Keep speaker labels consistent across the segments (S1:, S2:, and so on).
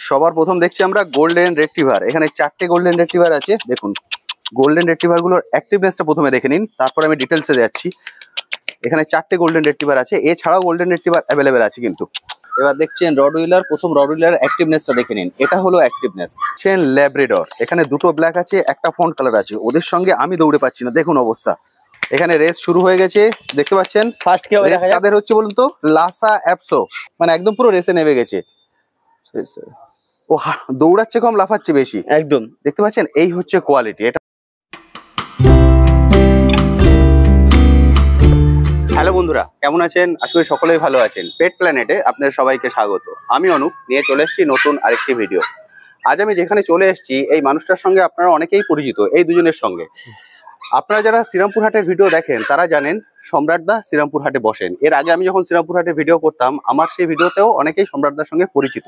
S1: সবার প্রথম দেখছি আমরা গোল্ডেন রেট্রিভার। এখানে 4টে গোল্ডেন রেট্রিভার আছে। দেখুন গোল্ডেন রেট্রিভার গুলোর অ্যাক্টিভনেসটা প্রথমে দেখে নিন, তারপর আমি ডিটেলসে যাচ্ছি। এখানে 4টে গোল্ডেন রেট্রিভার আছে, এছাড়াও গোল্ডেন রেট্রিভার অ্যাভেলেবেল আছে কিন্তু। এবার দেখছেন রডউইলার, প্রথম রডউইলার অ্যাক্টিভনেসটা দেখে নিন, এটা হলো অ্যাক্টিভনেস। দেখছেন ল্যাব্রাডর, এখানে দুটো ব্ল্যাক আছে, একটা ফন্ট কালার আছে। ওদের সঙ্গে আমি দৌড়ে পাচ্ছি না, দেখুন অবস্থা। এখানে রেস শুরু হয়ে গেছে, দেখতে পাচ্ছেন।
S2: ফার্স্ট কি হবে দেখা যাক।
S1: কাদের হচ্ছে বলুন তো? লাসা অ্যাপসো, মানে একদম পুরো রেসে নেমে গেছে। ও দৌড়াচ্ছে কম, লাফাচ্ছে বেশি,
S2: একদম
S1: দেখতে পাচ্ছেন। এই হচ্ছে কোয়ালিটি। এটা হ্যালো বন্ধুরা, কেমন আছেন? আশা করি সকলেই ভালো আছেন। পেট প্ল্যানেটে আপনাদের সবাইকে স্বাগত। আমি অনুপ, নিয়ে চলে এসেছি নতুন আরেকটি ভিডিও। আজ আমি যেখানে চলে এসেছি, এই মানুষটার সঙ্গে আপনারা অনেকেই পরিচিত, এই দুজনের সঙ্গে। আপনারা যারা শ্রীরামপুর হাটের ভিডিও দেখেন তারা জানেন সম্রাটদা শ্রীরামপুর হাটে বসেন। এর আগে আমি যখন শ্রীরামপুর হাটে ভিডিও করতাম, আমার সেই ভিডিওতেও অনেকেই সম্রাটদার সঙ্গে পরিচিত।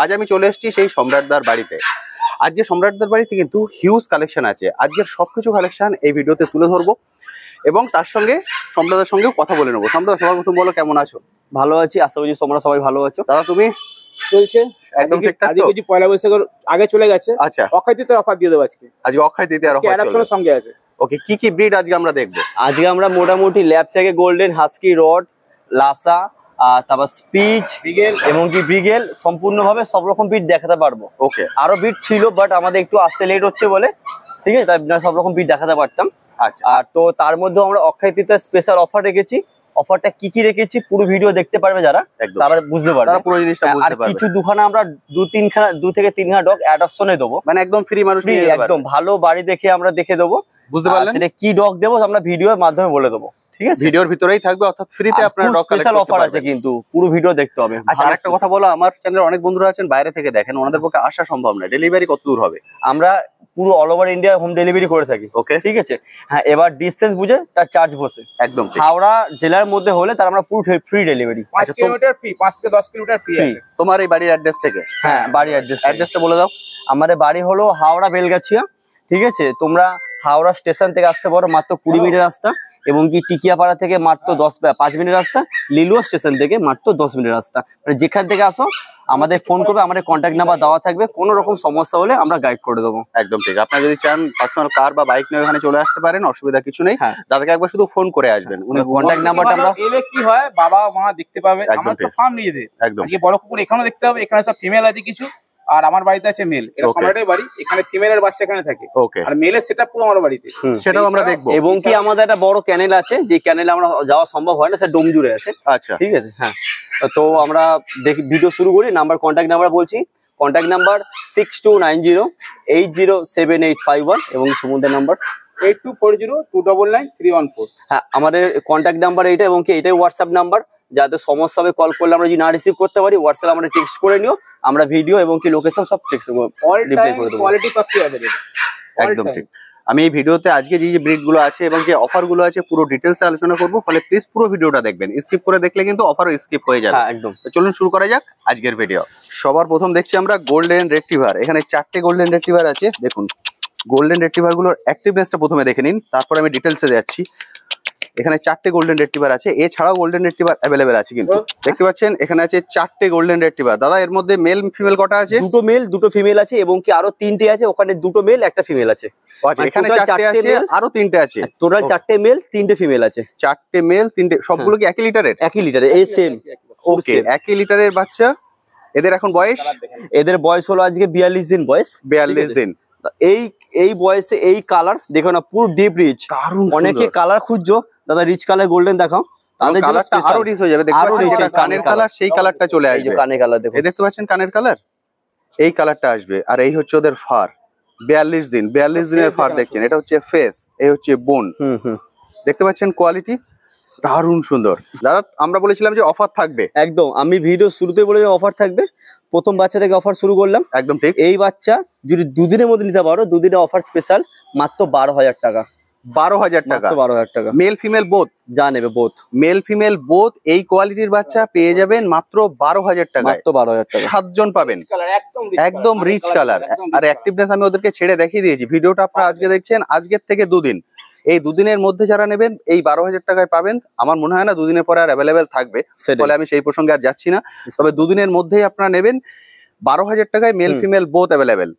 S1: আজ আমি চলে এসেছি সেই সম্রাটদার বাড়িতে। আজকে সম্রাটদার বাড়িতে কিন্তু হিউজ কালেকশন আছে। আজকের সবকিছু কালেকশন এই ভিডিওতে তুলে ধরবো এবং তার সঙ্গে সম্রাটদার সঙ্গেও কথা বলে নেবো। সম্রাট, সবার প্রথম বলো কেমন আছো?
S2: ভালো আছি, আশা করি তোমরা সবাই ভালো আছো।
S1: দাদা তুমি?
S3: চলছে
S1: একদম ঠিকঠাক তো?
S3: আজকে পয়লা বৈশাখের আগে চলে গেছে।
S1: আচ্ছা,
S3: অক্ষয় তৃতীয়ার অফার দিয়ে দেবো আজকে।
S1: আজকে অক্ষয় তৃতীয়ার অফার চলবে,
S3: সঙ্গে আছে।
S1: ওকে, কি কি ব্রিড আজকে আমরা দেখবো?
S2: আজকে আমরা মোটামুটি ল্যাব থেকে গোল্ডেন, হাস্কি, রড, লাসা, তারপর স্পিচ এবং কি ব্রিগেল সম্পূর্ণভাবে সব রকম বিট দেখাতে পারবো।
S1: ওকে,
S2: আরো বিট ছিল বাট আমাদের একটু আসতে লেট হচ্ছে বলে, ঠিক আছে, তাই সব রকম বিট দেখাতে পারতাম।
S1: আচ্ছা।
S2: আর তো তার মধ্যে আমরা অক্ষয় তৃতীয়ার স্পেশাল অফার রেখেছি। অফারটা কি কি রেখেছি পুরো ভিডিও দেখতে পারবে যারা, তারা বুঝতে পারবে,
S1: তারা পুরো জিনিসটা বুঝতে
S2: আর
S1: পারবে।
S2: কিছু দুখানা আমরা দু থেকে তিনখানা ডগ অ্যাড অপশনে দেবো,
S1: মানে একদম ফ্রি, মানুষ নিয়ে যেতে পারবে।
S2: একদম ভালো বাড়ি দেখে আমরা দেখে দেবো।
S1: বুঝতে পারলেন?
S2: সেটা কি ডগ দেবো আমরা ভিডিওর মাধ্যমে বলে দেবো, ঠিক আছে?
S1: ভিডিওর ভিতরেই থাকবে, অর্থাৎ ফ্রিতে আপনারা ডগ কালেক্ট
S2: স্পেশাল
S1: করতে
S2: অফার আছে,
S1: পারবেন।
S2: কিন্তু পুরো ভিডিও দেখতে হবে।
S1: আচ্ছা, আরেকটা কথা বলো, আমার চ্যানেলে অনেক বন্ধুরা আছেন বাইরে থেকে দেখেন, ওনাদের পক্ষে আসা সম্ভব না, ডেলিভারি কত দূর হবে?
S2: আমরা পুরো all over India home delivery করে থাকি।
S1: ওকে,
S2: ঠিক আছে, হ্যাঁ, এবার ডিসটেন্স বুঝে তার চার্জ বসে।
S1: একদম ঠিক।
S2: হাওড়া জেলার মধ্যে হলে তার আমরা পুরো ফ্রি ডেলিভারি।
S3: 5 কিলোমিটার ফ্রি, 5 থেকে 10 কিলোমিটার ফ্রি আছে।
S1: তোমার এই বাড়ির অ্যাড্রেস থেকে?
S2: হ্যাঁ, বাড়ি
S1: অ্যাড্রেসটা বলে দাও।
S2: আমাদের বাড়ি হলো হাওড়া বেলগাছিয়া, ঠিক আছে? তোমরা হাওড়া স্টেশন থেকে আসতে পারো, মাত্র 20 মিনিটের রাস্তা, এবং কি টিকিয়াপাড়া থেকে মাত্র 5 মিনিট রাস্তা, লিলুয়া স্টেশন থেকে মাত্র 10 মিনিট রাস্তা। মানে যেখান থেকে আসো আমাদের ফোন করবে, আমাদের কন্ট্যাক্ট নাম্বার দেওয়া থাকবে, কোনো রকম সমস্যা হলে আমরা গাইড করে দেবো।
S1: একদম ঠিক। আপনারা যদি চান পার্সোনাল কার বা বাইক নিয়ে এখানে চলে আসতে পারেন, অসুবিধা কিছু নেই।
S2: হ্যাঁ,
S1: দাদাকে একবার শুধু ফোন করে আসবেন, উনি
S2: কন্ট্যাক্ট নাম্বারটা আমরা
S3: এলে কি হয়, বাবা মা দেখতে পাবে।
S1: একদম
S3: আমার তো
S1: ঠিক।
S3: ফার্ম নিজেদের,
S1: একদম
S3: আজকে বড় কুকুর এখানেও দেখতে হবে। এখানে সব ফিমেল আছে কিছু, আর আমার বাড়িতে আছে মেল। এটা
S1: Okay.
S3: সম্রাটের বাড়ি, এখানে ফিমেলের বাচ্চা এখানে থাকে,
S1: ওকে,
S3: আর মেলের সেটআপ পুরো আমার বাড়িতে।
S1: সেটাও আমরা দেখবো।
S2: এবং কি আমাদের একটা বড় ক্যানেল আছে, যে ক্যানেলে আমরা যাওয়া সম্ভব হয় না, সেটা ডোম জুড়ে আছে।
S1: আচ্ছা,
S2: ঠিক আছে, হ্যাঁ। তো আমরা দেখি ভিডিও শুরু করি। কন্ট্যাক্ট নাম্বার বলছি, কন্ট্যাক্ট নাম্বার 6290807851 এবং সমুদ্রের নাম্বার
S3: 8240299314।
S2: হ্যাঁ, আমাদের কন্ট্যাক্ট নাম্বার এইটা, এবং কি এটাই হোয়াটসঅ্যাপ নাম্বার। যাতে সমস্যা হবে কল করলে আমরা যদি না রিসিভ করতে পারি, হোয়াটসঅ্যাপ আমরা টেক্সট করে নিও, আমরা ভিডিও এবং কি লোকেশন সব টেক্সট
S3: অল
S2: রিপ্লাই
S3: টাইম
S2: করে দেবো।
S3: Quality copy available.
S1: একদম ঠিক। আমি এই ভিডিওতে আজকে যে ব্রিড গুলো আছে এবং যে অফার গুলো আছে পুরো ডিটেলসে আলোচনা করবো, ফলে প্লিজ পুরো ভিডিওটা দেখবেন। স্কিপ করে দেখলে কিন্তু অফারও স্কিপ হয়ে যাবে।
S2: হ্যাঁ, একদম।
S1: তো চলুন শুরু করা যাক আজকের ভিডিও। সবার প্রথম দেখছি আমরা গোল্ডেন রেট্রিভার। এখানে 4টে গোল্ডেন রেট্রিভার আছে। দেখুন গোল্ডেন রেট্রিভার গুলোর অ্যাক্টিভনেসটা প্রথমে দেখে নিন, তারপর আমি ডিটেলসে যাচ্ছি। এখানে 4টে গোল্ডেন রেট্রিভার আছে, এছাড়াও গোল্ডেন রেট্রিভার অ্যাভেলেবেল আছে কিন্তু। দেখতে পাচ্ছেন এখানে আছে 4টে গোল্ডেন রেট্রিভার। দাদা এর মধ্যে মেল ফিমেল কটা আছে?
S2: দুটো মেল দুটো ফিমেল আছে, এবং কি আরো 3টে আছে, ওখানে দুটো মেল একটা ফিমেল আছে।
S1: আচ্ছা,
S2: মানে
S1: এখানে
S2: total
S1: 4টে আছে,
S2: male,
S1: আরো 3টে আছে।
S2: টোটাল 4টে মেল 3টে ফিমেল আছে।
S1: 4টে মেল 3টে, সবগুলো কি একই লিটারের?
S2: একই লিটারে, এই সেম।
S1: ওকে, একই লিটারের বাচ্চা। এদের এখন বয়স?
S2: এদের বয়স হলো আজকে 42 দিন বয়স।
S1: 42 দিন।
S2: এই বয়সে এই কালার দেখো না, পুরো ডিপ রিচ।
S1: দারুণ
S2: অনেকে কালার খুঁজছো, দাদা রিচ কালার গোল্ডেন দেখাও, তাদের জন্য
S1: কালারটা আরো রিচ হয়ে যাবে। দেখতে
S2: আরো
S1: পাচ্ছেন
S2: rich,
S1: এটা কানের কালার, সেই কালারটা চলে
S2: এই যে
S1: আসবে।
S2: কানে কালার দেখো,
S1: এই দেখতে পাচ্ছেন কানের কালার, এই কালারটা আসবে। আর এই হচ্ছে ওদের ফার। 42 দিন, 42 দিনের ফার দেখছেন। এটা হচ্ছে ফেস, এই হচ্ছে বোন। দেখতে পাচ্ছেন কোয়ালিটি দারুণ সুন্দর। দাদা আমরা বলেছিলাম যে অফার থাকবে।
S2: একদম, আমি ভিডিও শুরুতে বলে অফার থাকবে। প্রথম বাচ্চা থেকে অফার শুরু করলাম।
S1: একদম ঠিক।
S2: এই বাচ্চা যদি দুদিনের মধ্যে নিতে পারো, দুদিনে অফার স্পেশাল মাত্র 12,000 টাকা।
S1: 12,000 টাকা,
S2: 12,000 টাকা।
S1: মেল ফিমেল বোথ
S2: যা নেবে বোথ,
S1: মেল ফিমেল বোথ এই কোয়ালিটির বাচ্চা পেয়ে যাবেন মাত্র 12,000 টাকায়।
S2: মাত্র 12,000 টাকা।
S1: 7 জন পাবেন, একদম রিচ কালার। আর অ্যাক্টিভনেস আমি ওদেরকে ছেড়ে দেখিয়ে দিয়েছি। ভিডিওটা আপনারা আজকে দেখছেন, আজকের থেকে দুদিন, এই দুদিনের মধ্যে যারা নেবেন এই 12,000 টাকায় পাবেন। আমার মনে হয় না দুদিনের পরে আর অ্যাভেলেবেল থাকবে, ফলে আমি সেই প্রসঙ্গে আর যাচ্ছি না। তবে দুদিনের মধ্যেই আপনারা নেবেন। 12,000 টাকায় male
S2: hmm.
S1: Female both available.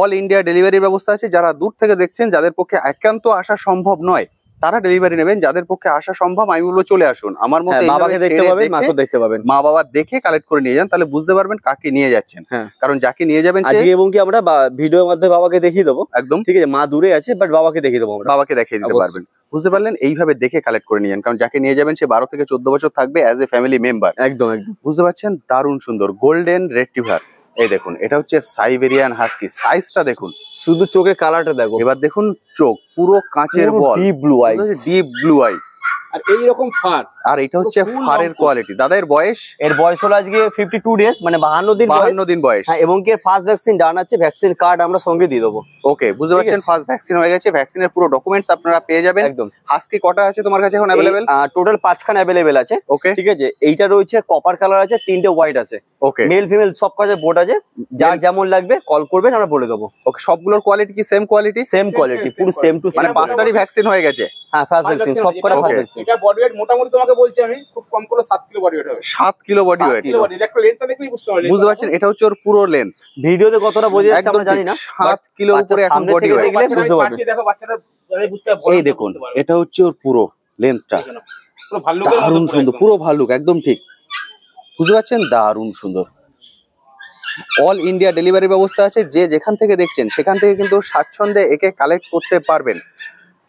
S1: All India ডেলিভারির ব্যবস্থা আছে। যারা দূর থেকে দেখছেন, যাদের পক্ষে একান্ত আসা সম্ভব নয়, তারা ডেলিভারি নেবেন। যাদের পক্ষে আসা সম্ভব, আমি বলবো চলে আসুন। আমার মতে
S2: হ্যাঁ,
S1: এইভাবে
S2: বাবাকে দেখতে
S1: ছেড়ে
S2: পাবেন,
S1: দেখে,
S2: মাকেও দেখতে পাবেন।
S1: মা বাবা দেখে কালেক্ট করে নিয়ে যান, তাহলে বুঝতে পারবেন কাকে নিয়ে যাচ্ছেন।
S2: হ্যাঁ।
S1: কারণ যাকে নিয়ে যাবেন সে
S2: আজকে এবং কি আমরা ভিডিওর মাধ্যমে বাবাকে দেখিয়ে দেবো,
S1: একদম
S2: ঠিক আছে? মা দূরে আছে, বাট বাবাকে দেখিয়ে দেবো আমরা।
S1: বাবাকে দেখিয়ে দিতে
S2: অবশ্যই।
S1: পারবেন। বুঝতে পারলেন? এইভাবে দেখে কালেক্ট করে নিয়ে যান, কারণ যাকে নিয়ে যাবেন সে 12 থেকে 14 বছর থাকবে অ্যাজ এ ফ্যামিলি মেম্বার।
S2: একদম একদম।
S1: বুঝতে পারছেন? দারুণ সুন্দর গোল্ডেন রেট্রিভার। এই দেখুন, এটা হচ্ছে সাইবেরিয়ান হাস্কি। সাইজটা দেখুন,
S2: শুধু চোখের কালারটা দেখো,
S1: এবার দেখুন চোখ পুরো কাঁচের বল,
S2: deep blue eyes.
S1: Deep blue eye.
S3: আর এইরকম ফার,
S1: আর এটা হচ্ছে
S3: full
S1: ফারের
S3: long
S1: কোয়ালিটি। দাদা এর বয়স
S2: এর বয়স হলো আজকে 52 ডেজ, মানে 52 দিন
S1: 52 দিন বয়স।
S2: হ্যাঁ, এবং কি ফার্স্ট ভ্যাকসিন ডান আছে, ভ্যাকসিন কার্ড আমরা সঙ্গে দিয়ে দেবো।
S1: ওকে, বুঝতে
S2: ঠিক
S1: পারছেন?
S2: আছে।
S1: ফার্স্ট ভ্যাকসিন হয়ে গেছে, ভ্যাকসিনের পুরো ডকুমেন্টস আপনারা পেয়ে যাবেন।
S2: একদম।
S1: হাস্কি কটা আছে তোমার কাছে এখন অ্যাভেলেবেল?
S2: টোটাল 5খান অ্যাভেলেবেল আছে।
S1: ওকে
S2: ঠিক আছে, এইটা রয়েছে কপার কালার আছে, 3টে হোয়াইট আছে,
S1: ওকে
S2: মেল ফিমেল সব কাজে বোর্ড আছে। যার যেমন লাগবে কল করবেন, আমরা বলে দেবো।
S1: ওকে। সবগুলোর কোয়ালিটি কি সেম কোয়ালিটি?
S2: সেম কোয়ালিটি, পুরো সেম টু
S1: মানে
S2: সেম।
S1: 5টারই ভ্যাকসিন হয়ে গেছে?
S2: হ্যাঁ, ফার্স্ট ভ্যাকসিন সব কটা ফার্স্ট
S1: Okay.
S2: ভ্যাকসিন।
S3: এটা বডি ওয়েট মোটামুটি তোমাকে বলছি আমি, খুব কম করে 7 কিলো বডি ওয়েট হবে।
S1: 7 kilo body
S3: 7
S1: weight.
S3: Kilo body, একটা লেন্থটা দেখলেই বুঝতে পারবে।
S1: বুঝতে পারছেন? এটা হচ্ছে ওর পুরো লেন্থ।
S2: ভিডিওতে কতটা বোঝা যাচ্ছে
S1: একদম
S2: আমরা জানি না,
S1: 7 কিলোর
S2: বাচ্চা
S1: উপরে এখন
S2: সামনে
S1: বডি
S2: থেকে
S1: ওয়েট।
S2: দেখলে বুঝতে পারবে।
S3: দেখো বাচ্চাটা বুঝতে পারবে।
S1: এই দেখুন, এটা হচ্ছে ওর পুরো লেন্থটা।
S3: পুরো ভাল্লুকের মতো
S1: দারুণ
S3: পুরো
S1: সুন্দর,
S3: একদম।
S1: পুরো ভাল্লুক, একদম ঠিক। বুঝতে পারছেন? দারুণ সুন্দর। অল ইন্ডিয়া ডেলিভারি ব্যবস্থা আছে। যে যেখান থেকে দেখছেন সেখান থেকে কিন্তু স্বাচ্ছন্দ্যে একে কালেক্ট করতে পারবেন।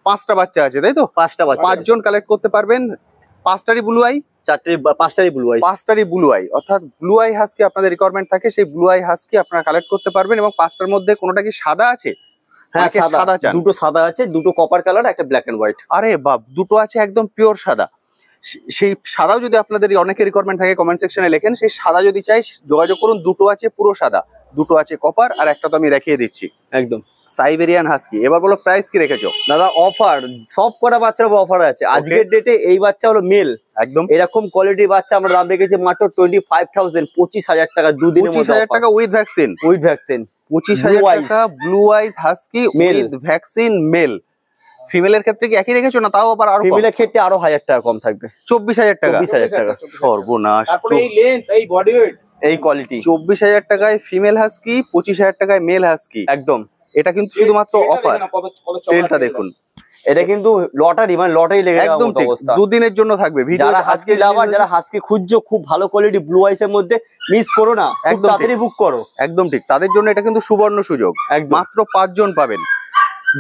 S1: 5টা বাচ্চা আছে, তাই তো?
S2: 5টা বাচ্চা,
S1: 5 জন কালেক্ট করতে পারবেন। 5টারই ব্লু আই,
S2: 5টারই ব্লু আই।
S1: 5টারই ব্লু আই, অর্থাৎ ব্লু আই হাস্কি আপনাদের রিকোয়ারমেন্ট থাকে, সেই ব্লু আই হাস্কি আপনারা কালেক্ট করতে পারবেন। এবং 5টার মধ্যে কোনোটা কি সাদা আছে?
S2: হ্যাঁ,
S1: অনেকে সাদা চান।
S2: দুটো সাদা আছে, দুটো কপার কালার, একটা ব্ল্যাক এন্ড হোয়াইট।
S1: আরে বাপ, দুটো আছে একদম পিওর সাদা। সেই সাদাও যদি আপনাদের অনেকের রিকোয়ারমেন্ট থাকে, কমেন্ট সেকশনে লেখেন। সেই সাদা যদি চাই যোগাযোগ করুন। দুটো আছে পুরো সাদা, দুটো আছে কপার, আর একটা তো আমি দেখিয়ে দিচ্ছি।
S2: একদম।
S1: Siberian husky. এবার বলো প্রাইস কি রেখেছো?
S2: দাদা অফার, সব কটা বাচ্চার অফার আছে আজকের ডেটে। এই বাচ্চা হলো মেল,
S1: একদম
S2: এরকম কোয়ালিটির বাচ্চা আমরা দাম রেখেছি মাত্র 25,000, 25,000 টাকা, দুদিনের মধ্যে
S1: 25,000 টাকা with vaccine.
S2: With vaccine.
S1: 25,000
S2: Blue eyes.
S1: টাকা blue eyes husky
S2: Male.
S1: With vaccine male. ফিমেলের ক্ষেত্রে কি একই রেখেছো না তাও আবার আরো কম?
S2: ফিমেলের ক্ষেত্রে আরো 1000 টাকা কম থাকবে,
S1: 24,000 টাকা।
S2: 24,000 টাকা।
S1: সর্বনাশ।
S3: তারপরে এই লেন্থ, এই বডি ওয়েট,
S2: এই কোয়ালিটি
S1: 24,000 টাকায় ফিমেল হাস্কি, 25,000 টাকায় মেল হাস্কি।
S2: একদম।
S1: এটা কিন্তু শুধুমাত্র অফার। ট্রেনটা দেখুন,
S2: এটা কিন্তু লটারি, মানে লটারি লেগে যাওয়ার
S1: একদম
S2: মতো
S1: ঠিক।
S2: অবস্থা।
S1: দুদিনের জন্য থাকবে ভিডিও।
S2: যারা হাস্কি লাভার, যারা হাস্কি খুঁজছো খুব ভালো কোয়ালিটি ব্লু আইস এর মধ্যে, মিস করো না, খুব
S1: একদম
S2: তাড়াতাড়ি বুক করো।
S1: একদম ঠিক, তাদের জন্য এটা কিন্তু সুবর্ণ সুযোগ।
S2: একদম।
S1: মাত্র 5 জন পাবেন।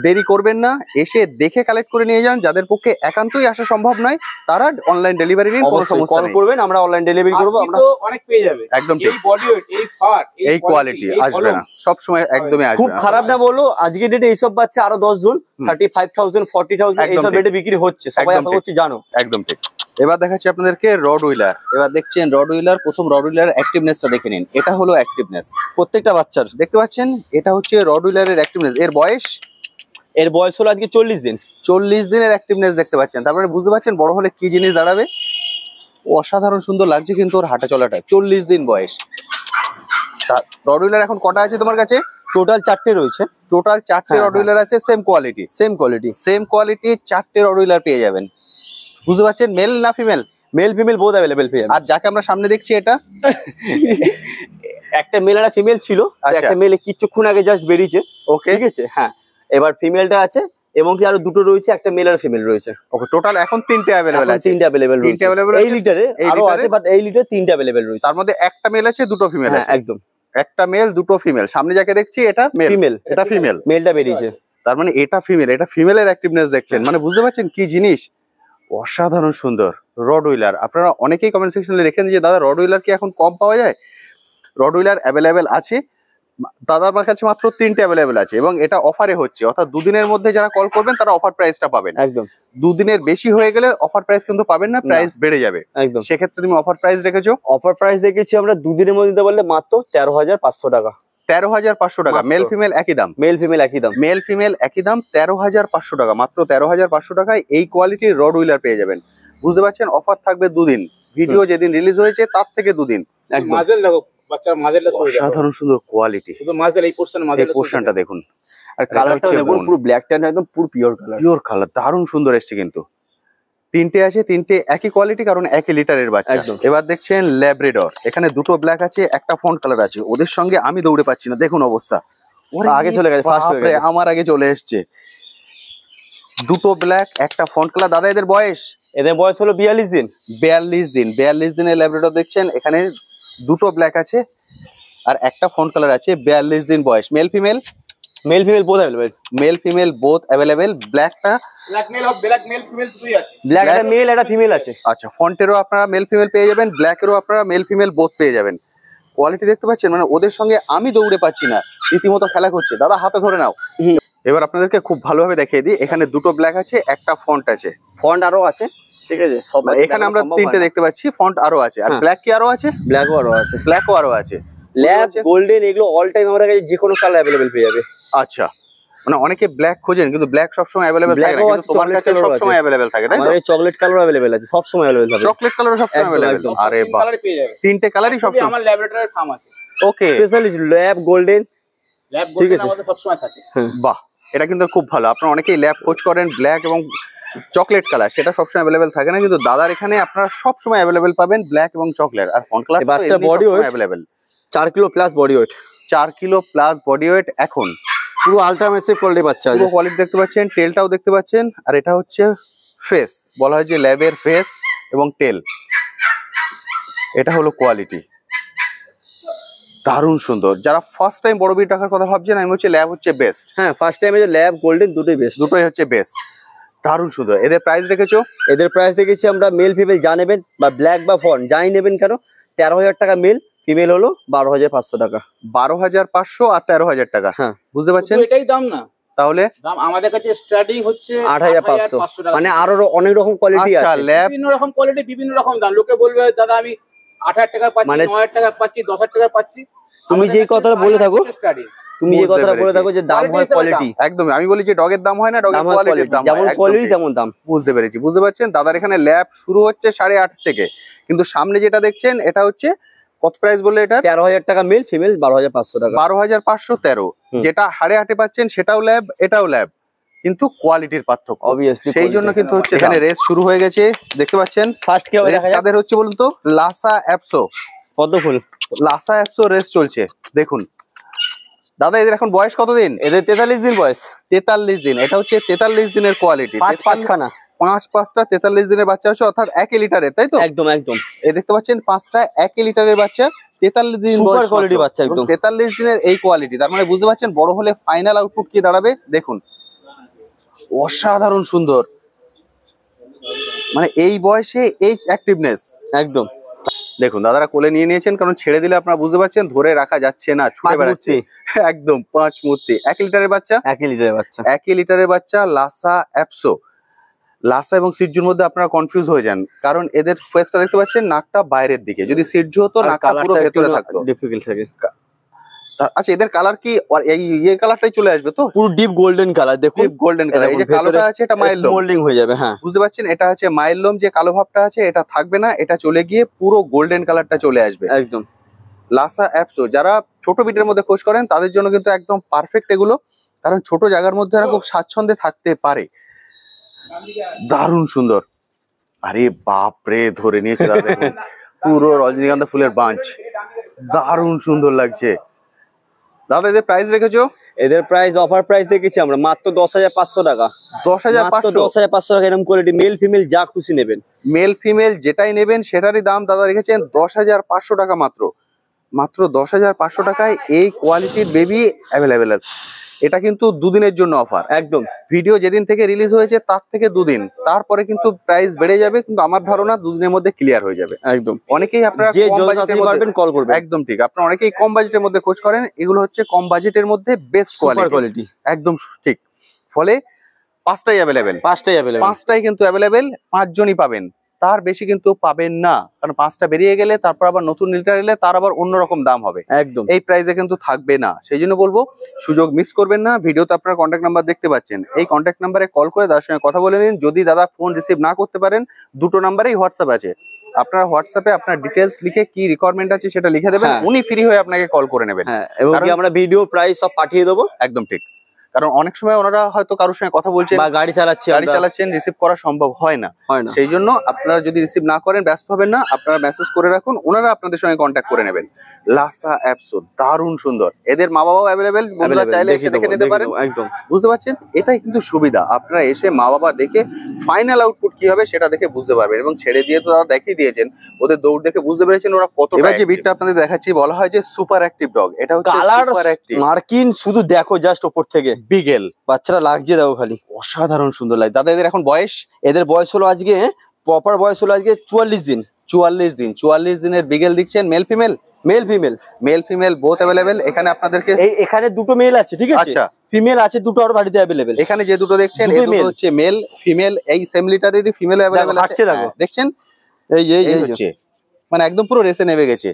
S1: দেরি করবেন না, এসে দেখে কালেক্ট করে নিয়ে যান। যাদের পক্ষে একান্তই আসা সম্ভব নয়, তারা অনলাইন ডেলিভারি নিন, কোনো
S2: অবশ্যই
S1: সমস্যা
S2: কল
S1: নেই।
S2: করবেন, আমরা অনলাইন ডেলিভারি করবো। আমরা
S3: তো অনেক পেয়ে যাবে।
S1: একদম ঠিক।
S3: এই বডি ওয়েট, এই ফার,
S1: এই কোয়ালিটি আসবে না সব সময়, একদমই আসবে
S2: খুব
S1: না।
S2: খারাপ না বললো, আজকে ডেটে এইসব বাচ্চা আরো 10 জন 35,000, 40,000
S1: একদম
S2: এইসব
S1: ঠিক।
S2: রেটে বিক্রি হচ্ছে, সবাই
S1: একদম
S2: আশা
S1: ঠিক।
S2: করছি জানো।
S1: একদম ঠিক। এবার দেখাচ্ছি আপনাদেরকে রড উইলার। এবার দেখছেন রড উইলার। প্রথম রড উইলার অ্যাক্টিভনেসটা দেখে নিন। এটা হলো অ্যাক্টিভনেস
S2: প্রত্যেকটা বাচ্চার
S1: দেখতে পাচ্ছেন। এটা হচ্ছে রড উইলারের অ্যাক্টিভনেস। এর বয়স
S2: এর বয়স হলো আজকে 40 দিন।
S1: 40 দিনের অ্যাক্টিভনেস দেখতে পাচ্ছেন। তারপরে বুঝতে পারছেন বড় হলে কি জিনিস দাঁড়াবে। অসাধারণ সুন্দর লাগছে কিন্তু ওর হাঁটা চলাটা। 40 দিন বয়স। রড উইলার এখন কটা আছে তোমার কাছে?
S2: টোটাল 4টে রয়েছে।
S1: টোটাল 4টে
S2: হ্যাঁ,
S1: রড উইলার আছে। Same quality,
S2: same quality.
S1: 4টে রড উইলার পেয়ে যাবেন। বুঝতে পারছেন? মেল না female?
S2: Male female both available পেয়ে যাবেন।
S1: আর যাকে আমরা সামনে দেখছি এটা
S2: একটা মেল আর ফিমেল ছিল, তো
S1: আচ্ছা।
S2: একটা মেল কিছুক্ষণ আগে জাস্ট বেরিয়েছে।
S1: ওকে
S2: ঠিক আছে, হ্যাঁ। এবার ফিমেলটা আছে এবং কি আরো দুটো রয়েছে, একটা মেল আর ফিমেল রয়েছে।
S1: ওকে। টোটাল এখন 3টে অ্যাভেলেবেল
S2: এখন
S1: আছে।
S2: 3টে অ্যাভেলেবেল রয়েছে।
S1: 3টে available
S2: এই
S1: আছে।
S2: লিটারে
S1: এই
S2: আরো
S1: লিটারে?
S2: আছে, বাট এই লিটারে 3টে অ্যাভেলেবেল রয়েছে।
S1: তার মধ্যে একটা মেল আছে, দুটো ফিমেল
S2: হ্যাঁ,
S1: আছে।
S2: একদম।
S1: একটা মেল, দুটো ফিমেল। সামনে যাকে দেখছি এটা মেল,
S2: ফিমেল,
S1: এটা ফিমেল।
S2: মেলটা বেরিয়েছে।
S1: তার মানে এটা ফিমেল, এটা ফিমেলের অ্যাক্টিভনেস দেখছেন। মানে বুঝতে পারছেন কি জিনিস। অসাধারণ সুন্দর রড উইলার। আপনারা অনেকেই কমেন্ট সেকশনে লিখেন যে দাদা রড উইলার কি এখন কম পাওয়া যায়? রড উইলার অ্যাভেলেবেল আছে। দাদার কাছে মাত্র 3টে অ্যাভেলেবেল আছে এবং এটা অফারে হচ্ছে, অর্থাৎ দুদিনের মধ্যে যারা কল করবেন তারা অফার প্রাইসটা পাবেন।
S2: একদম।
S1: দুদিনের বেশি হয়ে গেলে অফার প্রাইস কিন্তু পাবেন না, প্রাইস বেড়ে যাবে।
S2: একদম।
S1: সেক্ষেত্রে তুমি অফার প্রাইস রেখেছো?
S2: অফার প্রাইস দেখেছি আমরা দুদিনের মধ্যে দিতে পারলে মাত্র 13,500 টাকা।
S1: 13,500 টাকা।
S2: মাত্র।
S1: মেল ফিমেল একই দাম?
S2: মেল ফিমেল একই দাম।
S1: মেল ফিমেল একই দাম। 13,500 টাকা। মাত্র 13,500 টাকায় এই কোয়ালিটির রড উইলার পেয়ে যাবেন। বুঝতে পারছেন? অফার থাকবে দুদিন। ভিডিও যেদিন রিলিজ হয়েছে তার থেকে দুদিন।
S2: একদম।
S3: মাঝেল দেখো, বাচ্চার মাঝেলটা সরে যাবে।
S1: অসাধারণ সুন্দর কোয়ালিটি।
S3: শুধু মাঝেল, এই পোরশন
S1: এই
S3: মাঝেলটা
S1: পোর্শনটা দেখুন,
S2: আর কালারটা
S1: হচ্ছে
S2: দেখুন,
S1: bone।
S2: পুরো ব্ল্যাক ট্যান, একদম পুরো পিওর কালার।
S1: পিওর কালার, দারুণ সুন্দর এসছে কিন্তু। তিনটে আছে, তিনটে একই কোয়ালিটি, কারণ একই লিটারের বাচ্চা।
S2: একদম।
S1: এবার দেখছেন ল্যাব্রেডর, এখানে দুটো ব্ল্যাক আছে, একটা ফন্ট কালার আছে। ওদের সঙ্গে আমি দৌড়ে পাচ্ছি না, দেখুন অবস্থা। ওরে
S2: আগে চলে গেছে, ফার্স্ট হয়ে
S1: বাপরে,
S2: গেছে।
S1: আমার আগে চলে এসছে। দুটো ব্ল্যাক, একটা ফন্ট কালার। দাদা এদের বয়স?
S2: এদের বয়স হলো 42 দিন।
S1: 42 দিন। 42 দিনের ল্যাব্রেডর দেখছেন। এখানে দুটো ব্ল্যাক আছে আর একটা ফন্ট কালার আছে। 42 দিন বয়স। Male female?
S2: Male female both available.
S1: Mail female both available. ব্ল্যাকটা?
S3: ব্ল্যাক মেল ফিমেল দুটোই আছে।
S2: ব্ল্যাক একটা মেল একটা ফিমেল আছে।
S1: আচ্ছা, ফন্টেরও আপনারা মেল ফিমেল পেয়ে যাবেন, ব্ল্যাকেরও আপনারা মেল ফিমেল বোথ পেয়ে যাবেন। কোয়ালিটি দেখতে পাচ্ছেন, মানে ওদের সঙ্গে আমি দৌড়ে পাচ্ছি না, রীতিমতো খেলা করছে। দাদা হাতে ধরে নাও। এবার আপনাদেরকে খুব ভালোভাবে দেখিয়ে দিই। এখানে দুটো ব্ল্যাক আছে, একটা ফন্ট আছে।
S2: ফন্ট আরো আছে, ঠিক আছে। সব
S1: এখানে আমরা তিনটে দেখতে পাচ্ছি, ফন্ট আরো আছে। আর
S2: হ্যাঁ।
S1: ব্ল্যাক কি আরো আছে?
S2: ব্ল্যাকও আরো আছে।
S1: ব্ল্যাকও আরো আছে।
S2: ল্যাব গোল্ডেন এগুলো অল টাইম আমার কাছে যে কোনো কালার অ্যাভেলেবল পেয়ে যাবে।
S1: আচ্ছা, মানে অনেকে ব্ল্যাক খোঁজেন, কিন্তু ব্ল্যাক সবসময় অ্যাভেলেবেল থাকে না,
S2: Black ও
S1: কিন্তু
S2: আছে,
S1: তোমার
S2: chocolate
S1: কাছে
S2: color ও
S1: সবসময়
S2: আছে।
S1: অ্যাভেলেবেল থাকে, তাই তো?
S2: আমাদের চকলেট কালার অ্যাভেলেবল আছে, সব সময় অ্যাভেলেবল থাকে।
S1: চকলেট কালার সবসময়
S2: একদম,
S1: অ্যাভেলেবেল।
S2: একদম।
S1: আরে বাহ,
S3: কালারে পেয়ে যাবে।
S1: তিনটে কালারই সবসময়।
S3: আমার ল্যাবরেটরির ফার্ম আছে।
S1: ওকে,
S2: স্পেশালি ল্যাব গোল্ডেন।
S3: ল্যাব
S2: ঠিক
S3: গোল্ডেন
S2: আছে।
S3: আমাদের সবসময় থাকে।
S1: বাহ, এটা কিন্তু খুব ভালো। আপনারা অনেকেই ল্যাব খোঁজ করেন, ব্ল্যাক এবং চকলেট কালার, সেটা সবসময় অ্যাভেলেবেল থাকে না, কিন্তু দাদার এখানে আপনারা সবসময় অ্যাভেলেবেল পাবেন ব্ল্যাক এবং চকলেট। আর ফন্ট কালার
S2: বাচ্চা body weight
S1: available.
S2: 4 kilo plus body weight.
S1: 4 kilo plus body weight. এখন
S2: পুরো আল্ট্রামেসিভ কোয়ালিটি বাচ্চা আছে।
S1: পুরো কোয়ালিটি দেখতে পাচ্ছেন, টেলটাও দেখতে পাচ্ছেন। আর এটা হচ্ছে ফেস, বলা হয় যে ল্যাবের ফেস এবং টেল। এটা হলো কোয়ালিটি, দারুণ সুন্দর। যারা ফার্স্ট টাইম বড় বিট রাখার কথা ভাবছেন, আমি হচ্ছে ল্যাব হচ্ছে বেস্ট।
S2: হ্যাঁ, ফার্স্ট টাইমে যে ল্যাব গোল্ডেন দুটোই বেস্ট।
S1: দুটোই হচ্ছে বেস্ট, দারুণ সুন্দর। এদের প্রাইস রেখেছো?
S2: এদের প্রাইস দেখেছি আমরা মেল ফিমেল যা নেবেন, বা ব্ল্যাক বা ফন যাই নেবেন কেন, 13,000 টাকা মেল, ফিমেল হলো 12,500 টাকা।
S1: 12,500 আর 13,000 টাকা।
S2: হ্যাঁ।
S1: বুঝতে পারছেন?
S3: শুধু এটাই দাম না,
S1: তাহলে
S3: দাম আমাদের কাছে স্টার্টিং হচ্ছে
S2: 8,500
S3: টাকা।
S2: মানে আরো অনেক রকম কোয়ালিটি
S1: আচ্ছা,
S2: আছে।
S1: ল্যাব
S3: বিভিন্ন রকম কোয়ালিটি, বিভিন্ন রকম দাম। লোকে বলবে দাদা আমি 8,000 টাকা পাচ্ছি,
S2: মানে
S3: 9,000 টাকা পাচ্ছি, 10,000 টাকা পাচ্ছি।
S2: তুমি যেই কথাটা বলে থাকো,
S3: স্টার্টিং
S2: তুমি যে
S1: বুঝতে
S2: কথাটা বলে
S1: পেরেছি।
S2: থাকো যে দাম
S3: Quality
S2: হয়
S3: হিসেবে
S2: কোয়ালিটি,
S1: একদম। আমি বলি যে ডগের দাম হয় না, ডগের
S2: দাম হয়
S1: কোয়ালিটির
S2: কোয়ালিটি,
S1: দাম
S2: যেমন
S1: হয়। একদম
S2: কোয়ালিটি
S1: ঠিক।
S2: তেমন দাম।
S1: বুঝতে পেরেছি, বুঝতে পারছেন। দাদার এখানে ল্যাব শুরু হচ্ছে 8.5 থেকে, কিন্তু সামনে যেটা দেখছেন এটা হচ্ছে কত প্রাইস বললে এটা?
S2: 13,000 টাকা মেল, ফিমেল 12,500 টাকা।
S1: 12,513। যেটা 8.5 পাচ্ছেন সেটাও ল্যাব, এটাও ল্যাব, কিন্তু কোয়ালিটির পার্থক্য।
S2: অবভিয়াসলি
S1: সেই জন্য কিন্তু হচ্ছে এখানে রেস শুরু হয়ে গেছে, দেখতে পাচ্ছেন।
S2: ফার্স্ট কি হবে
S1: রেস
S2: দেখা যাক।
S1: কাদের হচ্ছে বলুন তো? লাসা অ্যাপসো।
S2: পদ্ম ফুল।
S1: লাসা অ্যাপসো রেস চলছে, দেখুন। দাদা এদের এখন বয়স কতদিন?
S2: এদের 43 দিন বয়স।
S1: 43 দিন। এটা হচ্ছে 43 দিনের কোয়ালিটি।
S2: 5 খানা।
S1: 5টা 43 দিনের বাচ্চা হচ্ছে, অর্থাৎ 1 লিটারের, তাই তো?
S2: একদম একদম।
S1: এই দেখতে পাচ্ছেন 5টা 1 লিটারের বাচ্চা, 43 দিন
S2: Super
S1: বয়স
S2: quality
S1: মাত্র।
S2: বাচ্চা একদম।
S1: 43 দিনের এই কোয়ালিটি, তার মানে বুঝতে পারছেন বড় হলে ফাইনাল আউটপুট কি দাঁড়াবে। দেখুন, অসাধারণ সুন্দর। মানে এই বয়সে এই অ্যাক্টিভনেস।
S2: একদম।
S1: দেখুন দাদারা কোলে নিয়ে নিয়েছেন, কারণ ছেড়ে দিলে আপনারা বুঝতে পারছেন ধরে রাখা যাচ্ছে না, ছুটে
S2: পাঁচ
S1: বেড়াচ্ছে। একদম 5 মূর্তি। 1 লিটারের বাচ্চা।
S2: 1 লিটারের বাচ্চা।
S1: 1 লিটারের বাচ্চা, লাসা অ্যাপসো। লাসা এবং সিরজুর মধ্যে আপনারা কনফিউজ হয়ে যান, কারণ এদের ফেসটা দেখতে পাচ্ছেন, নাকটা বাইরের দিকে। যদি সিরজু হতো নাকটা পুরো ভেতরে থাকতো।
S2: ডিফিকাল্ট থাকে।
S1: আচ্ছা, এদের কালার কি এই কালারটাই চলে আসবে তো?
S2: পুরো ডিপ গোল্ডেন কালার, দেখুন
S1: গোল্ডেন কালার। এই যে কালোটা আছে এটা মাইল্ড
S2: মোল্ডিং হয়ে যাবে। হ্যাঁ,
S1: বুঝতে পারছেন, এটা আছে মাইল্লোম। যে কালো ভাবটা আছে এটা থাকবে না, এটা চলে গিয়ে পুরো গোল্ডেন কালারটা চলে আসবে।
S2: একদম।
S1: লাসা অ্যাপসো যারা ছোট বিটের মধ্যে খোঁজ করেন তাদের জন্য কিন্তু একদম পারফেক্ট এগুলো, কারণ ছোট জায়গার মধ্যে এরা খুব স্বাচ্ছন্দ্যে থাকতে পারে। দারুণ সুন্দর। আরে বাপ রে, ধরে নিয়েছে দাদা, দেখুন। পুরো রজনীগন্ধা ফুলের বাঞ্চ, দারুণ সুন্দর লাগছে। দাদা এদের প্রাইস রেখেছো?
S2: এদের প্রাইস অফার প্রাইস দেখেছি আমরা মাত্র 10,500 টাকা।
S1: 10,500।
S2: 10,500 টাকা। এরকম কোয়ালিটি মেল ফিমেল যা খুশি নেবেন।
S1: মেল ফিমেল যেটাই নেবেন সেটারই দাম দাদা রেখেছেন 10,500 টাকা মাত্র। মাত্র 10,500 টাকায় এই কোয়ালিটির বেবি অ্যাভেলেবেল আছে। এটা কিন্তু দুদিনের জন্য অফার।
S2: একদম।
S1: ভিডিও যেদিন থেকে রিলিজ হয়েছে তার থেকে দুদিন, তারপরে কিন্তু প্রাইস বেড়ে যাবে, কিন্তু আমার ধারণা দুদিনের মধ্যে ক্লিয়ার হয়ে যাবে।
S2: একদম।
S1: অনেকেই আপনারা
S2: যে
S1: কম
S2: যত
S1: বাজেটের
S2: তাড়াতাড়ি
S1: মধ্যে
S2: পারবেন কল করবেন।
S1: একদম ঠিক, আপনারা অনেকেই কম বাজেটের মধ্যে খোঁজ করেন, এগুলো হচ্ছে কম বাজেটের মধ্যে বেস্ট
S2: সুপার
S1: কোয়ালিটি।
S2: কোয়ালিটি।
S1: একদম ঠিক। ফলে 5টাই অ্যাভেলেবেল।
S2: 5টাই अवेलेबल।
S1: 5টাই কিন্তু অ্যাভেলেবেল, 5 জনই পাবেন, তার বেশি কিন্তু পাবেন না, কারণ 5টা বেরিয়ে গেলে তারপর আবার নতুন লিটার এলে তার আবার অন্যরকম দাম হবে।
S2: একদম।
S1: এই প্রাইসে কিন্তু থাকবে না, সেই জন্য বলবো সুযোগ মিস করবেন না। ভিডিওতে আপনার কন্ট্যাক্ট নাম্বার দেখতে পাচ্ছেন, এই কন্ট্যাক্ট নাম্বারে কল করে দাদার সঙ্গে কথা বলে নিন। যদি দাদা ফোন রিসিভ না করতে পারেন, দুটো নাম্বারেই হোয়াটসঅ্যাপ আছে, আপনারা হোয়াটসঅ্যাপে আপনার ডিটেলস লিখে কি রিকোয়ারমেন্ট আছে সেটা লিখে দেবেন,
S2: হ্যাঁ।
S1: উনি ফ্রি হয়ে আপনাকে কল করে নেবেন।
S2: হ্যাঁ, এবং কি
S1: কারণ-
S2: আমরা ভিডিও প্রাইস সব পাঠিয়ে দেবো।
S1: একদম ঠিক, কারণ অনেক সময় ওনারা হয়তো কারোর সঙ্গে কথা বলছেন,
S2: বা গাড়ি
S1: চালাচ্ছেন, রিসিভ করা সম্ভব হয় না। সেই জন্য আপনারা যদি রিসিভ না করেন ব্যস্ত হবেন না, আপনারা মেসেজ করে রাখুন, ওনারা আপনাদের সঙ্গে কন্ট্যাক্ট করে নেবেন। লাসা অ্যাপসো দারুণ সুন্দর, এদের মা বাবাও অ্যাভেলেবেল, বন্ধুরা চাইলে এসে দেখে নিতে পারেন।
S2: একদম
S1: বুঝতে পারছেন, এটাই কিন্তু সুবিধা। আপনারা এসে মা বাবা দেখে ফাইনাল আউটপুট কি হবে সেটা দেখে বুঝতে পারবেন, এবং ছেড়ে দিয়ে তো তারা দেখিয়ে দিয়েছেন, ওদের দৌড় দেখে বুঝতে পেরেছেন ওরা কত। এবার যে বিটটা আপনাদের দেখাচ্ছি বলা হয় যে সুপার অ্যাক্টিভ ডগ, এটা হচ্ছে সুপার অ্যাক্টিভ
S2: মার্কিন। শুধু দেখো জাস্ট ওপর থেকে
S1: বিগেল,
S2: বাচ্চারা লাগছে দেখো খালি,
S1: অসাধারণ সুন্দর লাগে। দাদা এদের এখন বয়স?
S2: এদের বয়স হলো আজকে, প্রপার বয়স হলো আজকে 44 দিন।
S1: 44 দিনের বিগেল দিচ্ছেন। Male female? Male female both available. এখানে আপনাদেরকে
S2: এখানে দুটো মেল আছে, ঠিক আছে?
S1: আচ্ছা,
S2: ফিমেল আছে দুটো আর বাড়িতে অ্যাভেলেবেল।
S1: এখানে যে দুটো দেখছেন এই দুটো হচ্ছে মেল ফিমেল, এই সেম লিটারেরই ফিমেল অ্যাভেলেবেল আছে।
S2: দেখো
S1: দেখছেন,
S2: এই
S1: হচ্ছে মানে একদম পুরো রেসে নেমে গেছে।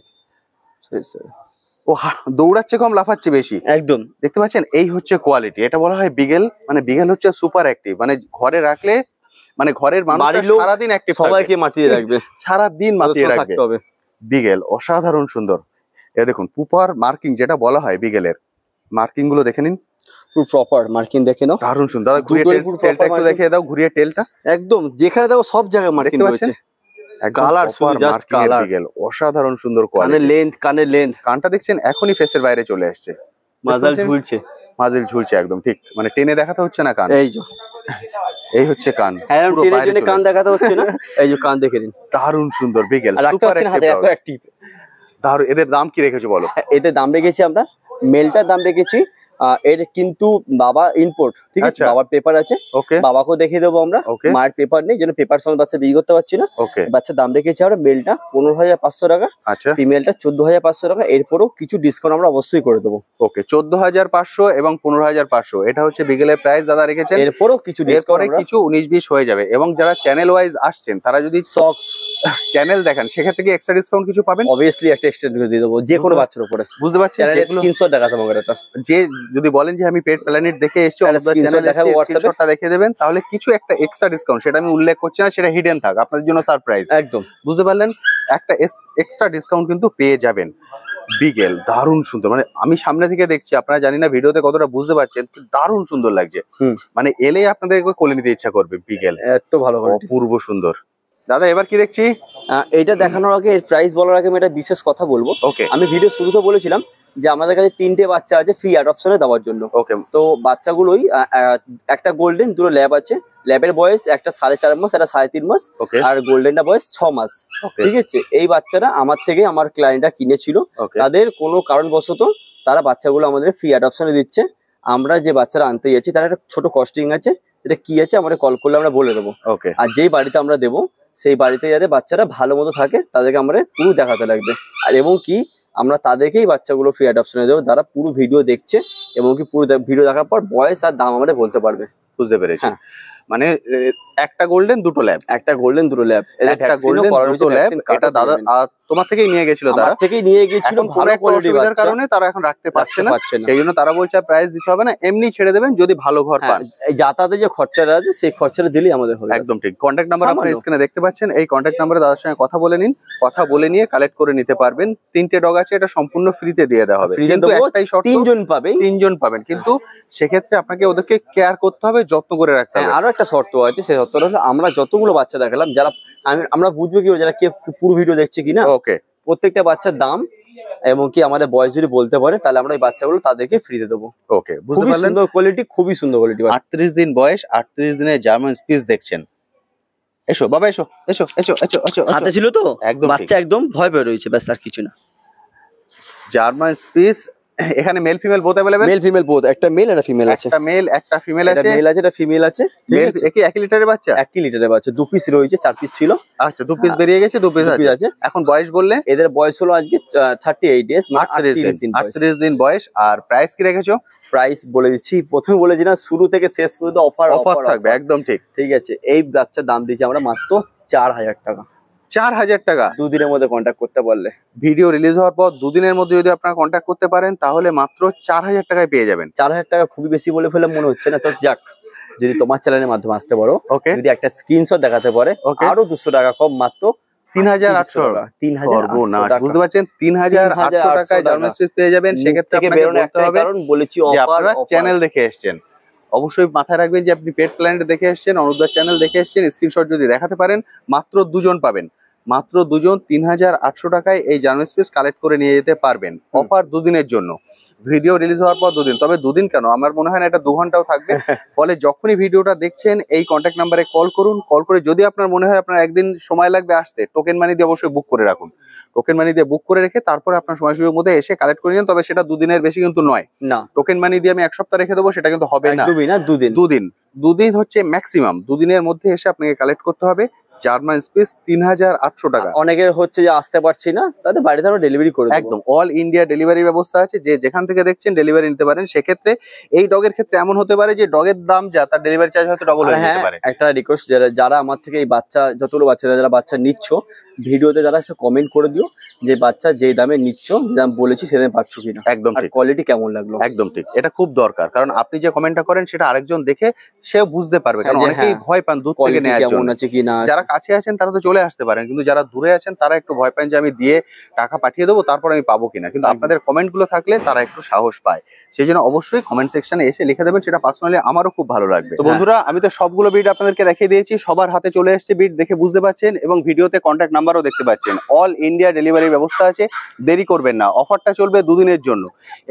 S1: ও দৌড়াচ্ছে কম, লাফাচ্ছে বেশি।
S2: একদম
S1: দেখতে পাচ্ছেন, এই হচ্ছে কোয়ালিটি। এটা বলা হয় বিগেল, মানে বিগেল হচ্ছে সুপার অ্যাক্টিভ, মানে ঘরে রাখলে, মানে ঘরের মানুষ সারাদিন অ্যাক্টিভ,
S2: সবাইকে মাতিয়ে রাখবে,
S1: সারাদিন মাতিয়ে রাখবে। বিগেল অসাধারণ সুন্দর। এ দেখুন পুপার মার্কিং যেটা বলা হয় বিগেলের, মার্কিং গুলো দেখে নিন,
S2: পুরো প্রপার মার্কিং দেখে নাও।
S1: দারুণ সুন্দর। ঘুরিয়ে টেলটা একটু দেখিয়ে দাও, ঘুরিয়ে টেলটা।
S2: একদম যেখানে দাও সব জায়গায় মার্কিং রয়েছে।
S1: কালার শুধু জাস্ট কালার। বিগেল অসাধারণ সুন্দর কোয়ালিটি।
S2: কানের লেন্থ
S1: কানটা দেখছেন এখনই ফেসের বাইরে চলে আসছে,
S2: মাজাল ঝুলছে,
S1: মাজিল ঝুলছে একদম ঠিক, মানে টেনে দেখাতে হচ্ছে না কান। এই হচ্ছে কান,
S2: পুরো বাইরে টেনে কান দেখাতে হচ্ছে না। এই যে কান দেখে নিন,
S1: দারুণ সুন্দর বিগেল, সুপার অ্যাক্টিভ। দারুণ। এদের দাম কি রেখেছো বলো?
S2: এদের দাম রেখেছি আমরা, মেলটার দাম রেখেছি, এর কিন্তু বাবা ইম্পোর্ট, ঠিক আছে? বাবার পেপার আছে, বাবাকেও দেখিয়ে দেবো আমরা। মায়ের পেপার নেই, যেন পেপার সঙ্গে বাচ্চা বিক্রি করতে পারছি না। বাচ্চার দাম রেখেছি আমরা, মেলটা 15,500 টাকা, ফিমেলটা 14,500 টাকা। এরপরও কিছু ডিসকাউন্ট আমরা অবশ্যই করে দেবো।
S1: 14,500 এবং 15,500 এটা হচ্ছে বিগেলের প্রাইস দাদা রেখেছেন।
S2: এরপরও কিছু ডিসকাউন্ট,
S1: কিছু 19-20 হয়ে যাবে। এবং যারা চ্যানেল ওয়াইজ আসছেন তারা যদি সক্স চ্যানেল দেখেন, সেক্ষেত্রে কি এক্সট্রা ডিসকাউন্ট কিছু পাবেন?
S2: অবভিয়াসলি একটা এক্সট্রা দিয়ে দেবো যে কোনো বাচ্চার উপরে।
S1: বুঝতে পারছেন,
S2: স্ক্রিনশট দেখাতে হবে। এটা
S1: যে যদি বলেন যে আমি পেট প্ল্যানেট দেখে এসেছি, স্ক্রিনশটটা দেখিয়ে দেবেন, তাহলে কিছু একটা এক্সট্রা ডিসকাউন্ট, সেটা আমি উল্লেখ করছি না, সেটা হিডেন থাক, আপনাদের জন্য সারপ্রাইজ।
S2: একদম
S1: বুঝতে পারলেন, একটা এক্সট্রা ডিসকাউন্ট কিন্তু পেয়ে যাবেন। বিগেল দারুণ সুন্দর, মানে আমি সামনে থেকে দেখছি, আপনারা জানি না ভিডিওতে কতটা বুঝতে পারছেন, দারুণ সুন্দর লাগছে। মানে এলেই আপনাদেরকে কোলে নিতে ইচ্ছা করবে। বিগেল এত ভালো, অপূর্ব সুন্দর। দাদা এবার কি দেখছি?
S2: এটা দেখানোর আগে, এর প্রাইস বলার আগে আমি একটা বিশেষ কথা বলবো। আমি ভিডিও শুরুতে বলেছিলাম যে আমাদের কাছে 3টে বাচ্চা আছে ফ্রি অ্যাডপশনে দেওয়ার জন্য। তো বাচ্চাগুলোই একটা গোল্ডেন, দুটো ল্যাব আছে। ল্যাবের বয়স একটা 4.5 মাস, একটা 3.5 মাস, আর গোল্ডেনটা বয়স 6 মাস। ঠিক আছে, এই বাচ্চারা আমার থেকে আমার ক্লায়েন্টরা কিনেছিল, তাদের কোনো কারণবশত তারা বাচ্চাগুলো আমাদের ফ্রি অ্যাডপশনে দিচ্ছে। আমরা যে বাচ্চারা আনতে যাচ্ছি তার একটা ছোট কস্টিং আছে, সেটা কি আছে আমাদের কল করলে আমরা বলে দেবো। আর যেই বাড়িতে আমরা দেবো সেই বাড়িতে যাতে বাচ্চারা ভালো মতো থাকে তাদেরকে আমরা পুরো দেখাতে লাগবে। আর এবং কি আমরা তাদেরকেই বাচ্চাগুলো ফ্রি অ্যাডপশনে দেবো, যারা পুরো ভিডিও দেখছে এবং কি পুরো ভিডিও দেখার পর বয়স আর দাম আমাদের বলতে পারবে।
S1: বুঝতে পেরেছি। মানে একটা গোল্ডেন, দুটো ল্যাব,
S2: একটা গোল্ডেন, দুটো ল্যাব,
S1: একটা গোল্ডেন, দুটো ল্যাব। এটা দাদা তোমার থেকেই নিয়ে গেছিল, তারা
S2: থেকেই নিয়ে গিয়েছিল, ভালো
S1: কোয়ালিটির কারণে তারা এখন রাখতে পারছে না, সেই জন্য তারা বলছে প্রাইস দিতে হবে না, এমনি ছেড়ে দেবেন যদি ভালো ঘর পান।
S2: এই যাতায়াতে যে খরচাটা আছে সেই খরচাটা দিলেই আমাদের হবে।
S1: একদম ঠিক। কন্ট্যাক্ট নাম্বার আপনারা স্ক্রিনে দেখতে পাচ্ছেন, এই কন্ট্যাক্ট নাম্বারে দাদার সঙ্গে কথা বলে নিন, কথা বলে নিয়ে কালেক্ট করে নিতে পারবেন। 3টে ডগ আছে, এটা সম্পূর্ণ ফ্রিতে দিয়ে দেওয়া হবে, কিন্তু একটাই শর্ত, 3জন পাবেন, কিন্তু সেক্ষেত্রে আপনাকে ওদেরকে কেয়ার করতে হবে, যত্ন করে রাখতে হবে।
S2: আরো একটা শর্ত আছে, সেই শর্তটা হলো আমরা যতগুলো বাচ্চা দেখালাম, যারা আমরা বুঝবো কি যারা কে পুরো ভিডিও দেখছে কিনা, প্রত্যেকটা বাচ্চার দাম এবং কি আমাদের বয়স যদি বলতে পারে, তাহলে আমরা এই বাচ্চাগুলো তাদেরকে ফ্রিতে দেবো। বুঝতে পারলেন? সুন্দর কোয়ালিটি, খুবই সুন্দর কোয়ালিটি।
S1: 38 দিন বয়স, 38 দিনের জার্মান স্পিচ দেখছেন। এসো বাবা, এসো এসো এসো এসো এসো।
S2: হাতে ছিল তো একদম, বাচ্চা একদম ভয় পেয়ে রয়েছে, ব্যাস আর কিছু না।
S1: জার্মান স্পিচ এখানে mail female both available,
S2: mail female both, একটা মেল একটা ফিমেল আছে,
S1: একটা মেল একটা ফিমেল আছে,
S2: একটা মেল আছে একটা ফিমেল আছে।
S1: মেল একই লিটারের বাচ্চা,
S2: 1 লিটারের বাচ্চা, 2 পিস রয়েছে, 4 পিস ছিল।
S1: আচ্ছা 2 পিস বেরিয়ে গেছে, 2 পিস আছে। এখন বয়স বললে?
S2: এদের বয়স হলো আজকে 38 ডেজ, 38
S1: দিন বয়স। আর প্রাইস কি রেখেছো?
S2: প্রাইস বলে দিচ্ছি, প্রথমে বলেছি না শুরু থেকে শেষ পর্যন্ত অফার
S1: থাকবে, একদম ঠিক।
S2: ঠিক আছে, এই বাচ্চার দাম দিচ্ছি আমরা মাত্র 4000 টাকা।
S1: 4000 টাকা
S2: 2 দিনের মধ্যে কন্ট্যাক্ট করতে পারলে,
S1: ভিডিও রিলিজ হওয়ার পর 2 দিনের মধ্যে যদি আপনারা কন্ট্যাক্ট করতে পারেন, তাহলে মাত্র 4000 টাকায় পেয়ে যাবেন।
S2: 4000 টাকা খুবই বেশি বলে ফেলে মনে হচ্ছে না, তো যাক, যদি তোমার চ্যানেলের মাধ্যমে আসতে পারো, যদি একটা স্ক্রিনশট দেখাতে পারে, আরো 200 টাকা কম, মাত্র
S1: 3800 টাকা।
S2: 3800 টাকা,
S1: বুঝতে পারছেন? 3800 টাকায় জার্মান স্পিচ পেয়ে যাবেন। সেক্ষেত্রে আপনাকে বলতে হবে,
S2: কারণ বলেছি
S1: যে আপনারা চ্যানেল দেখে এসেছেন। অবশ্যই মাথায় রাখবেন যে আপনি পেট প্ল্যানেট দেখে এসেছেন, অনুদার চ্যানেল দেখে এসেছেন, স্ক্রিনশট যদি দেখাতে পারেন মাত্র 2 জন পাবেন। মাত্র 2 জন 3800 টাকায় এই জার্মান স্পেস কালেক্ট করে নিয়ে যেতে পারবেন। অফার 2 দিনের জন্য, ভিডিও রিলিজ হওয়ার পর 2 দিন। তবে 2 দিন কেন, আমার মনে হয় না এটা 2 ঘন্টাও থাকবে। ফলে যখনই ভিডিওটা দেখছেন এই কন্ট্যাক্ট নাম্বারে কল করুন। কল করে যদি আপনার মনে হয় আপনার একদিন সময় লাগবে আসতে, টোকেন মানি দিয়ে অবশ্যই বুক করে রাখুন। টোকেন মানি দিয়ে বুক করে রেখে তারপরে আপনার সময় সুযোগ মধ্যে এসে কালেক্ট করে নিন। তবে সেটা 2 দিনের বেশি কিন্তু নয়।
S2: না,
S1: টোকেন মানি দিয়ে আমি 1 সপ্তাহ রেখে দেবো, সেটা কিন্তু হবে না।
S2: একদমই না, 2 দিন।
S1: 2 দিন হচ্ছে ম্যাক্সিমাম। 2 দিনের মধ্যে এসে আপনাকে কালেক্ট করতে হবে জার্মান স্পেস 3800 টাকা।
S2: অনেকের হচ্ছে যে আসতে পারছি না, তাদের বাড়িতে আমরা ডেলিভারি করে দেবো।
S1: একদম অল ইন্ডিয়া ডেলিভারি ব্যবস্থা আছে, যে যেখান থেকে দেখছেন ডেলিভারি নিতে পারেন। সেক্ষেত্রে এই ডগের ক্ষেত্রে এমন হতে পারে যে ডগের দাম যা, তার ডেলিভারি চার্জ হয়তো ডবল
S2: আর
S1: হয়ে
S2: হ্যাঁ,
S1: যেতে পারে।
S2: একটা রিকোয়েস্ট, যারা আমার থেকে এই বাচ্চা, যতগুলো বাচ্চা যারা বাচ্চা নিচ্ছ, ভিডিওতে যারা এসে কমেন্ট করে দিও যে বাচ্চা যে দামে নিচ্ছ, যে দাম বলেছি সে দামে পাচ্ছ কিনা,
S1: একদম
S2: আর
S1: ঠিক,
S2: কোয়ালিটি কেমন লাগলো।
S1: একদম ঠিক। এটা খুব দরকার, কারণ আপনি যে কমেন্টটা করেন সেটা আরেকজন দেখে সেও বুঝতে পারবে। কারণ
S2: হ্যাঁ, যে
S1: অনেকেই
S2: হ্যাঁ,
S1: ভয় পান দুধ থেকে
S2: কোয়ালিটি
S1: নেওয়ার
S2: কেমন
S1: জন্য।
S2: আছে কিনা।
S1: যারা কাছে আছেন তারা তো চলে আসতে পারেন, কিন্তু যারা দূরে আছেন তারা একটু ভয় পান যে আমি দিয়ে টাকা পাঠিয়ে দেবো তারপর আমি পাবো কিনা। কিন্তু
S2: একদম।
S1: আপনাদের কমেন্ট গুলো থাকলে তারা একটু সাহস পায়। সেই জন্য অবশ্যই কমেন্ট সেকশনে এসে লিখে দেবেন, সেটা পার্সোনালি আমারও খুব ভালো লাগবে। তো
S2: হ্যাঁ।
S1: বন্ধুরা, আমি তো সবগুলো বিট আপনাদেরকে দেখিয়ে দিয়েছি, সবার হাতে চলে এসেছে বিট, দেখে বুঝতে পারছেন, এবং ভিডিওতে কন্ট্যাক্ট নাম্বারও দেখতে পাচ্ছেন। অল ইন্ডিয়া ডেলিভারির ব্যবস্থা আছে, দেরি করবেন না। অফারটা চলবে 2 দিনের জন্য।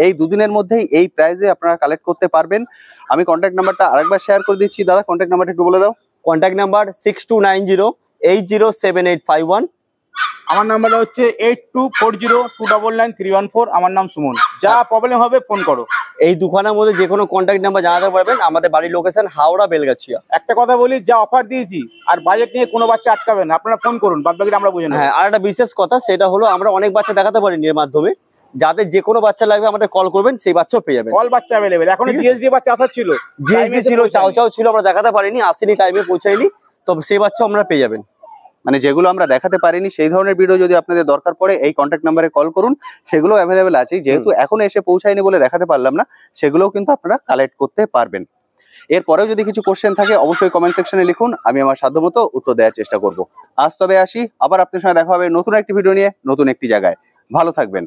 S1: এই 2 দিনের মধ্যেই এই প্রাইসে আপনারা কালেক্ট করতে পারবেন। আমি কন্ট্যাক্ট নাম্বারটা আরেকবার শেয়ার করে দিচ্ছি। দাদা, কন্ট্যাক্ট নাম্বারটা একটু বলে দাও।
S2: Contact number 6290807851।
S3: আমার নাম্বারটা হচ্ছে 8240299314। আমার নাম সুমন। যা প্রবলেম হবে ফোন করো।
S2: এই দুখানার মধ্যে যে কোনো কন্ট্যাক্ট নাম্বার জানাতে পারবেন। আমাদের বাড়ির লোকেশন হাওড়া বেলগাছিয়া।
S3: একটা কথা বলি, যা অফার দিয়েছি আর বাজেট নিয়ে কোনো বাচ্চা আটকাবেন না, আপনারা ফোন করুন, বাদ বাকিটা আমরা বুঝে নেব।
S2: হ্যাঁ, আর একটা বিশেষ কথা, সেটা হলো আমরা অনেক বাচ্চা দেখাতে পারিনি এর মাধ্যমে। যাদের যে কোনো বাচ্চা লাগবে আমাদের কল করবেন, সেই বাচ্চাও পেয়ে যাবেন।
S3: অল বাচ্চা অ্যাভেলেবেল। এখন
S2: ঠিক আছে।
S3: জিএসডি বাচ্চা আসার ছিল,
S2: জিএসডি ছিল, চাও চাও ছিল, আমরা দেখাতে পারিনি, আসেনি, টাইমে পৌঁছায়নি, তবে সেই বাচ্চাও আমরা পেয়ে যাবেন।
S1: মানে যেগুলো আমরা দেখাতে পারিনি সেই ধরনের ভিডিও যদি আপনাদের দরকার পড়ে এই কন্ট্যাক্ট নাম্বারে কল করুন, সেগুলো অ্যাভেলেবেল আছে। যেহেতু এখন এসে পৌঁছায়নি বলে দেখাতে পারলাম না, সেগুলোও কিন্তু আপনারা কালেক্ট করতে পারবেন। এরপরেও যদি কিছু কোশ্চেন থাকে অবশ্যই কমেন্ট সেকশনে লিখুন, আমি আমার সাধ্যমতো উত্তর দেওয়ার চেষ্টা করব। আজ তবে আসি, আবার আপনার সঙ্গে দেখা হবে নতুন একটি ভিডিও নিয়ে, নতুন একটি জায়গায়। ভালো থাকবেন।